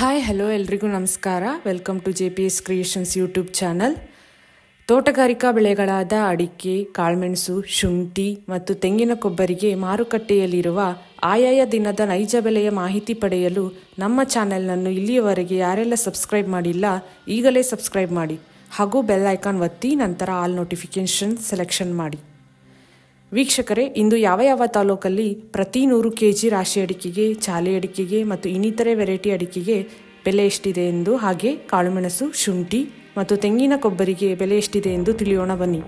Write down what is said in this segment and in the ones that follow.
Hi hello ಎಲ್ರಿಗೂ ನಮಸ್ಕಾರ. Welcome to JPS creations YouTube channel. ತೋಟಗಾರಿಕಾ ಬೆಳೆಗಳಾದ ಅಡಿಕೆ, ಕಾಳುಮೆಣಸು, ಶುಂಠಿ ಮತ್ತು ತೆಂಗಿನ ಕೊಬ್ಬರಿಗೆ ಮಾರುಕಟ್ಟೆಯಲ್ಲಿರುವ ಆಯಾಯ ದಿನದ ನೈಜ ಬೆಲೆಯ ಮಾಹಿತಿ ಪಡೆಯಲು ನಮ್ಮ ಚಾನೆಲ್ನನ್ನು ಇಲ್ಲಿಯವರೆಗೆ ಯಾರೆಲ್ಲ ಸಬ್ಸ್ಕ್ರೈಬ್ ಮಾಡಿಲ್ಲ ಈಗಲೇ ಸಬ್ಸ್ಕ್ರೈಬ್ ಮಾಡಿ ಹಾಗೂ ಬೆಲ್ ಐಕಾನ್ ಒತ್ತಿ ನಂತರ ಆಲ್ ನೋಟಿಫಿಕೇಷನ್ ಸೆಲೆಕ್ಷನ್ ಮಾಡಿ. ವೀಕ್ಷಕರೇ, ಇಂದು ಯಾವ ತಾಲೂಕಲ್ಲಿ ಪ್ರತಿ 100 kg ರಾಶಿ ಅಡಿಕೆಗೆ, ಚಾಲಿ ಅಡಿಕೆಗೆ ಮತ್ತು ಇನ್ನಿತರೆ ವೆರೈಟಿ ಅಡಿಕೆಗೆ ಬೆಲೆ ಎಷ್ಟಿದೆ ಎಂದು, ಹಾಗೆ ಕಾಳುಮೆಣಸು, ಶುಂಠಿ ಮತ್ತು ತೆಂಗಿನ ಕೊಬ್ಬರಿಗೆ ಬೆಲೆ ಎಷ್ಟಿದೆ ಎಂದು ತಿಳಿಯೋಣ ಬನ್ನಿ.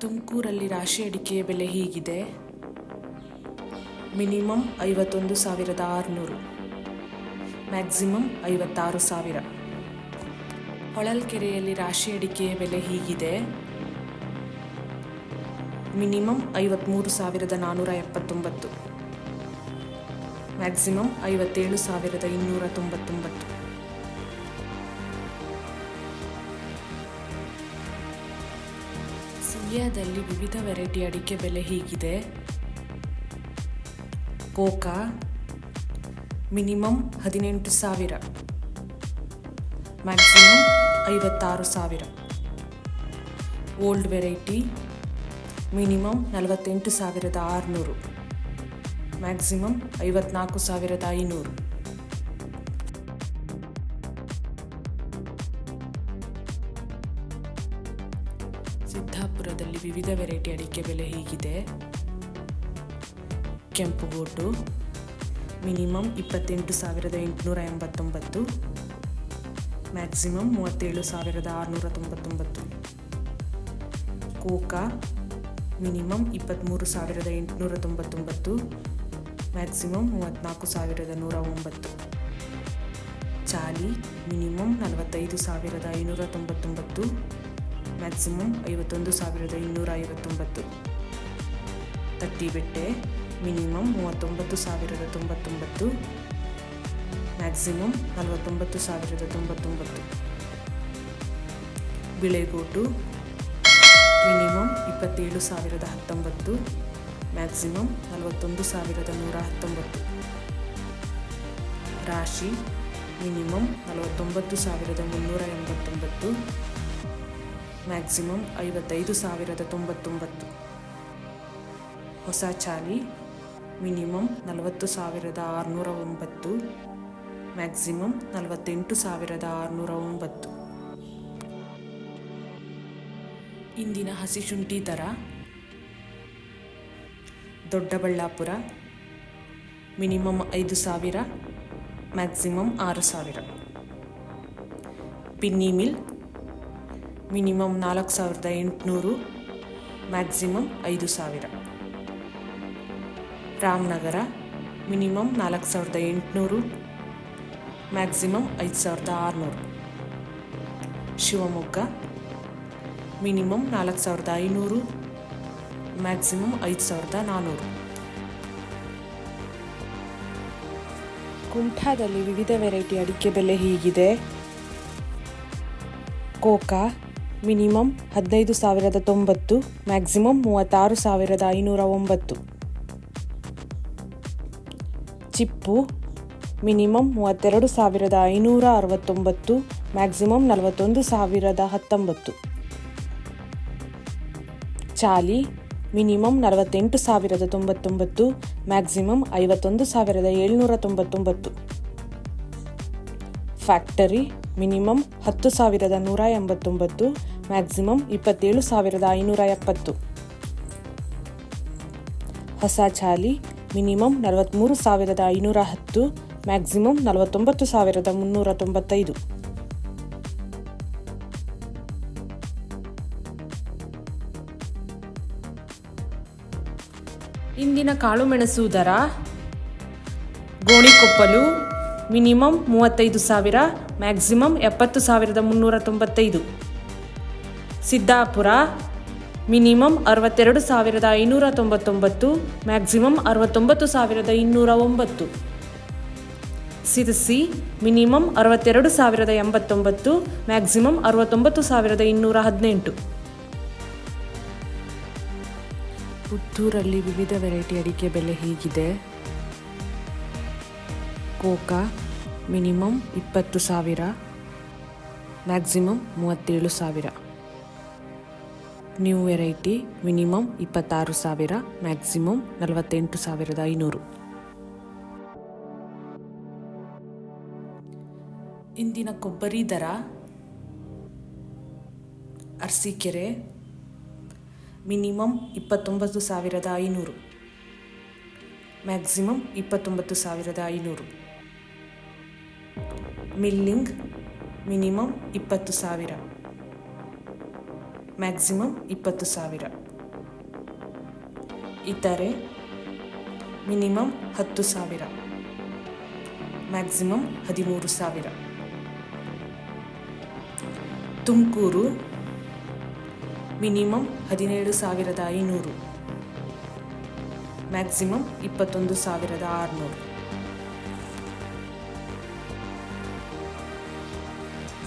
ತುಮಕೂರಲ್ಲಿ ರಾಶಿ ಅಡಿಕೆಯ ಬೆಲೆ ಹೀಗಿದೆ. Minimum 51,600, maximum 56,000. ಹೊಳಲ್ಕೆರೆಯಲ್ಲಿ ರಾಶಿ ಅಡಿಕೆಯ ಬೆಲೆ ಹೀಗಿದೆ. Minimum 53,479, maximum 57,299. ಸುಳ್ಯದಲ್ಲಿ ವಿವಿಧ ವೆರೈಟಿ ಅಡಿಕೆ ಬೆಲೆ ಹೀಗಿದೆ. ಕೋಕಾ minimum 18,000, maximum 56,000. Old variety minimum 48,600, maximum 54,500. ಸಿದ್ದಾಪುರದಲ್ಲಿ ವಿವಿಧ ವೆರೈಟಿ ಅಡಿಕೆ ಬೆಲೆ ಹೀಗಿದೆ. ಕೆಂಪುಗೋಟು ಮಿನಿಮಮ್ 28,889, ಮ್ಯಾಕ್ಸಿಮಮ್ 37,699. ಕೋಕಾ ಮಿನಿಮಮ್ 23,899, ಮ್ಯಾಕ್ಸಿಮಮ್ 34,109. ಚಾಲಿ ಮಿನಿಮಮ್ 45,599, ಮ್ಯಾಕ್ಸಿಮಮ್ 51,259. ತಟ್ಟಿಬೆಟ್ಟೆ ಮಿನಿಮಮ್ 39,099, ಮ್ಯಾಕ್ಸಿಮಮ್ 49,099. ಬಿಳೆಗೋಟು ಮಿನಿಮಮ್ 27,019, ಮ್ಯಾಕ್ಸಿಮಮ್ 41,119. ರಾಶಿ ಮಿನಿಮಮ್ 49,389, ಮ್ಯಾಕ್ಸಿಮಮ್ 55,099. ಹೊಸ ಚಾಲಿ ಮಿನಿಮಮ್ 40,609, ಮ್ಯಾಕ್ಸಿಮಮ್ 48,609. ಇಂದಿನ ಹಸಿ ಶುಂಠಿ ದರ: Doddaballapura minimum 5,000, maximum 6,000. Binny Mill minimum 4,800, maximum 5,000. Ramanagara minimum 4,800, maximum 5,600. Shivamogga minimum 4,500, maximum 5,400. ಕುಮಟಾದಲ್ಲಿ ವಿವಿಧ ವೆರೈಟಿ ಅಡಿಕೆ ಬೆಲೆ ಹೀಗಿದೆ. ಕೋಕಾ ಮಿನಿಮಮ್ 15,090, ಮ್ಯಾಕ್ಸಿಮಮ್ 36,509. ಚಿಪ್ಪು ಮಿನಿಮಮ್ 32,569, ಮ್ಯಾಕ್ಸಿಮಮ್ 41,019. ಚಾಲಿ minimum 48,099, maximum 51,799. Factory minimum 10,189, maximum 27,570. ಹೊಸ ಚಾಲಿ ಮಿನಿಮಮ್ 43,510, ಮ್ಯಾಕ್ಸಿಮಮ್ 49,395. ಇಂದಿನ ಕಾಳುಮೆಣಸು ದರ: Gonikoppal minimum 35,000, maximum 70,395. Siddapur minimum 62,599, maximum 69,209. Sirsi minimum 62,089, maximum 69,218. ಪುತ್ತೂರಲ್ಲಿ ವಿವಿಧ ವೆರೈಟಿ ಅಡಿಕೆ ಬೆಲೆ ಹೀಗಿದೆ. ಕೋಕಾ minimum 20,000, maximum 37,000. New variety minimum 26,000, maximum 48,500. ಇಂದಿನ ಕೊಬ್ಬರಿ ದರ Arsikere minimum 29,500, maximum 29,500. Milling minimum 20,000, maximum 20,000. ಇತರೆ minimum 10,000, maximum 13,000. Tumakuru minimum 17,500, maximum 21,600.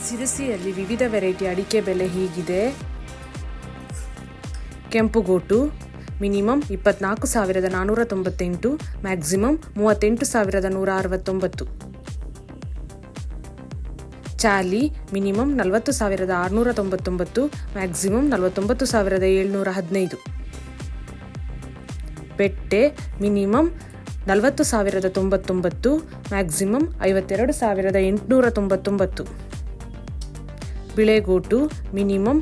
ಸಿರಸಿಯಲ್ಲಿ ವಿವಿಧ ವೆರೈಟಿ ಅಡಿಕೆ ಬೆಲೆ ಹೀಗಿದೆ. ಕೆಂಪುಗೋಟು ಮಿನಿಮಮ್ 24,498, ಮ್ಯಾಕ್ಸಿಮಮ್ 38,169. ಚಾಲಿ ಮಿನಿಮಮ್ 40,699, ಮ್ಯಾಕ್ಸಿಮಮ್ 49,715. ಪೆಟ್ಟೆ ಮಿನಿಮಮ್ 40,099, ಮ್ಯಾಕ್ಸಿಮಮ್ 52,899. ಬಿಳೆಗೋಟು ಮಿನಿಮಮ್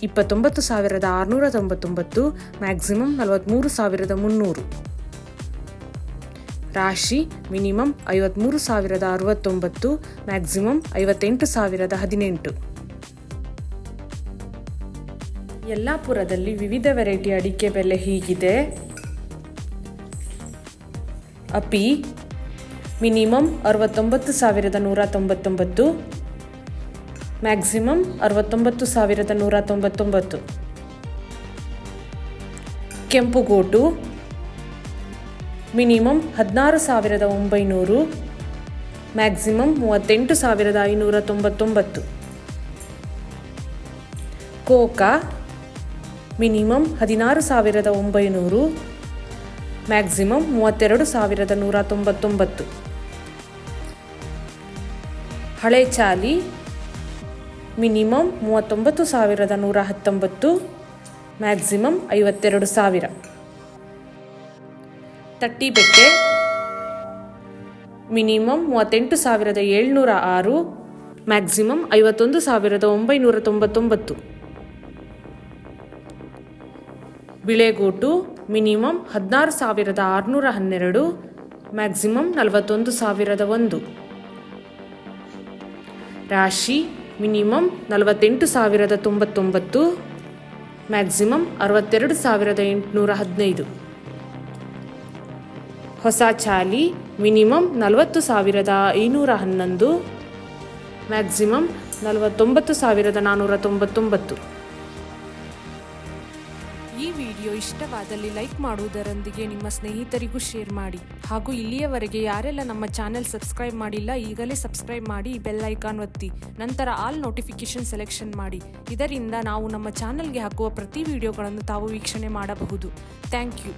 29,699, ಮ್ಯಾಕ್ಸಿಮಮ್ 43,300. ರಾಶಿ ಮಿನಿಮಮ್ 53,069, ಮ್ಯಾಕ್ಸಿಮಮ್ 58,018. ಯಲ್ಲಾಪುರದಲ್ಲಿ ವಿವಿಧ ವೆರೈಟಿ ಅಡಿಕೆ ಬೆಲೆ ಹೀಗಿದೆ. ಅಪಿ ಮಿನಿಮಮ್ 69,199, ಮ್ಯಾಕ್ಸಿಮಮ್ 69,199. ಕೆಂಪುಗೋಟು ಮಿನಿಮಮ್ 16,900, ಮ್ಯಾಕ್ಸಿಮಮ್ 38,599. ಕೋಕಾ ಮಿನಿಮಮ್ 16,900, ಮ್ಯಾಕ್ಸಿಮಮ್ 32,199. ಹಳೆ ಚಾಲಿ ಮಿನಿಮಮ್ 39,119, ಮ್ಯಾಕ್ಸಿಮಮ್ 52,000. ತಟ್ಟಿಬೆಟ್ಟೆ ಮಿನಿಮಮ್ 38,706, ಮ್ಯಾಕ್ಸಿಮಮ್ 51,999. ಬಿಳೆಗೋಟು ಮಿನಿಮಮ್ 16,612, ಮ್ಯಾಕ್ಸಿಮಮ್ 41,001. ರಾಶಿ ಮಿನಿಮಮ್ 48,099, ಮ್ಯಾಕ್ಸಿಮಮ್ 62,815. ಹೊಸ ಚಾಲಿ ಮಿನಿಮಮ್ 40,511, ಮ್ಯಾಕ್ಸಿಮಮ್ 49,499. ಈ ವಿಡಿಯೋ ಇಷ್ಟವಾದಲ್ಲಿ ಲೈಕ್ ಮಾಡುವುದರೊಂದಿಗೆ ನಿಮ್ಮ ಸ್ನೇಹಿತರಿಗೂ ಶೇರ್ ಮಾಡಿ. ಹಾಗೂ ಇಲ್ಲಿಯವರೆಗೆ ಯಾರೆಲ್ಲ ನಮ್ಮ ಚಾನೆಲ್ ಸಬ್ಸ್ಕ್ರೈಬ್ ಮಾಡಿಲ್ಲ ಈಗಲೇ ಸಬ್ಸ್ಕ್ರೈಬ್ ಮಾಡಿ, ಬೆಲ್ ಐಕಾನ್ ಒತ್ತಿ, ನಂತರ ಆಲ್ ನೋಟಿಫಿಕೇಶನ್ ಸೆಲೆಕ್ಷನ್ ಮಾಡಿ. ಇದರಿಂದ ನಾವು ನಮ್ಮ ಚಾನೆಲ್ಗೆ ಹಾಕುವ ಪ್ರತಿ ವಿಡಿಯೋಗಳನ್ನು ತಾವು ವೀಕ್ಷಣೆ ಮಾಡಬಹುದು. Thank you.